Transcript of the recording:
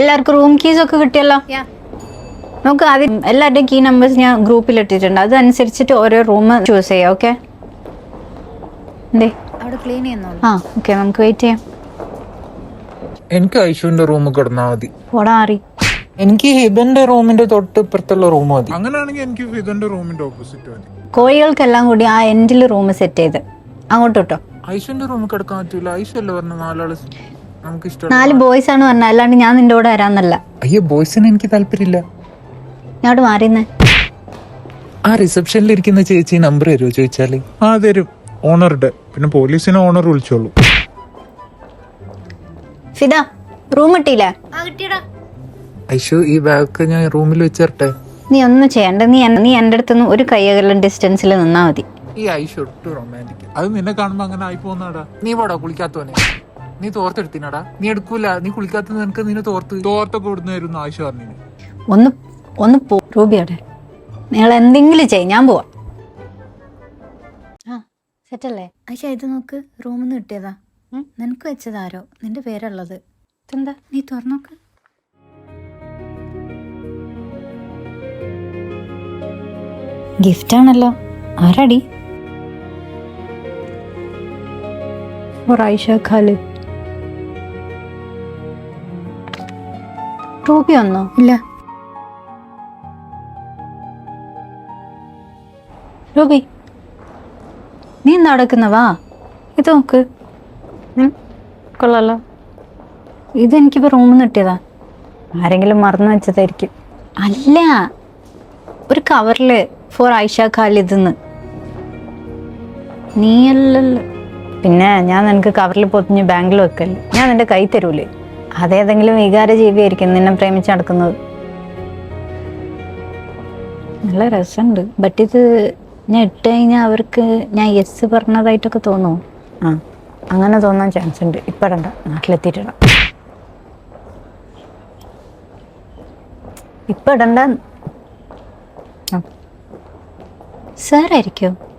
എല്ലാവർക്കും room keys ഒക്കെ കിട്ടിയല്ലോ. നമുക്ക് ആദ്യം എല്ലാവരുടെയും കീ നമ്പേഴ്സ് ഞാൻ ഗ്രൂപ്പിൽ ഇട്ടിട്ടുണ്ട്. അതനുസരിച്ചിട്ട് ഓരോ റൂം ചൂസ് ചെയ്യാം. ഓക്കെ, അവിടെ ക്ലീൻ ചെയ്യുന്നു. ആ ഓക്കെ, നമുക്ക് വെയിറ്റ് ചെയ്യാം. എനിക്ക് ഐശുവിന്റെ റൂം കിടന്നാ മതി. ഓടാ ആറി, എനിക്ക് ഹിബന്റെ റൂമിന്റെ തൊട്ട് ഇപ്പുറത്തുള്ള റൂം മതി. അങ്ങനെയാണെങ്കിൽ എനിക്ക് ഹിബന്റെ റൂമിന്റെ ഓപ്പോസിറ്റ് മതി. കോഴികൾക്കെല്ലാം കൂടി ആ എൻഡിൽ റൂം സെറ്റ് ചെയ്ത് അങ്ങോട്ട് കിട്ടോ. ഐശുവിന്റെ റൂമിൽ കിടക്കാൻ പറ്റൂല. ഐശു അല്ലേ പറഞ്ഞ 4 ആള് നമുക്ക് ഇഷ്ടം. 4 ബോയ്സ് ആണ് പറഞ്ഞത്, അല്ലാണ്ട് ഞാൻ നിന്റെ കൂടെ വരാന്നല്ല. അയ്യോ, ബോയ്സിന് എനിക്ക് താല്പര്യമില്ല. ഞാൻ അവിടെ മാറിയുന്നേ. ആ റിസപ്ഷനിൽ ഇരിക്കുന്ന ചേച്ചി നമ്പർ തരുമോ ചോദിച്ചാല്? ആ തരും, ഓണറുടെ. പിന്നെ പോലീസിനെ ഓണർ വിളിച്ചോളൂ. ഫിദ റൂം കിട്ടിയില്ല? ഐശു, ഈ ബാഗ് ഞാൻ റൂമിൽ വെച്ചേരട്ടെ? നീ ഒന്നും ചെയ്യണ്ട. നീ എൻ്റെ അടുത്തുനിന്ന് ഒരു കൈയകലം ഡിസ്റ്റൻസിൽ നിന്നാ മതി. ഈ ഐശു ഒട്ടും റൊമാൻറ്റിക്. അത് നിന്നെ കാണുമ്പോ അങ്ങനെ ആയി പോന്നാടാ. നീ പോടാ കുളിക്കാത്തവനെ. നീ തോർത്തെടുത്തിനാടാ. നീ എടുക്കൂല. നീ കുളിക്കാത്ത നിനക്ക് നിന്നെ തോർത്തൊക്കെ ഇവിടുന്നായിരുന്നു ആയിഷ പറഞ്ഞു. ഒന്ന് പോ റൂബിയോടെ. നിങ്ങൾ എന്തെങ്കിലും ചെയ്യും, ഞാൻ പോവാ. ആ സെറ്റല്ലേ ആയിഷ? ഇത് നോക്ക്, റൂമിൽ നിന്ന് കിട്ടിയതാ. നിനക്ക് വെച്ചതാരോ, നിന്റെ പേരുള്ളത്. ഇതെന്താ, നീ തുറന്നോക്ക്. ഗിഫ്റ്റ് ആണല്ലോ. ആരാടി? ആയിഷ ഖാലിദ്. റൂബി വന്നോ? ഇല്ല. റൂബി, നീ എന്താ നടക്കുന്നവാ? ഇത് നോക്ക്. കൊള്ളാലോ. ഇതെനിക്കിപ്പോ റൂമിൽ നിന്ന് കിട്ടിയതാ. ആരെങ്കിലും മറന്നു വെച്ചതായിരിക്കും. അല്ല, ഒരു കവറില് ഫോർ ആയിഷ ഖാലിദ്. നീയല്ലല്ലോ. പിന്നെ ഞാൻ നിനക്ക് കവറിൽ പൊതിഞ്ഞ് ബാങ്കിൽ വെക്കല്ലേ. ഞാൻ നിന്റെ കൈ തരൂലേ? അതേതെങ്കിലും വികാര ജീവിയായിരിക്കും നിന്നെ പ്രേമിച്ച് നടക്കുന്നത്. നല്ല രസമുണ്ട്. ബട്ട് ഇത് ഞാൻ ഇട്ട് കഴിഞ്ഞാൽ അവർക്ക് ഞാൻ യെസ് പറഞ്ഞതായിട്ടൊക്കെ തോന്നുമോ? ആ, അങ്ങനെ തോന്നാൻ ചാൻസ് ഉണ്ട്. ഇപ്പം ഇടണ്ട, നാട്ടിലെത്തിയിട്ടിടാം. ഇപ്പം ഇടണ്ട. സാറായിരിക്കോ?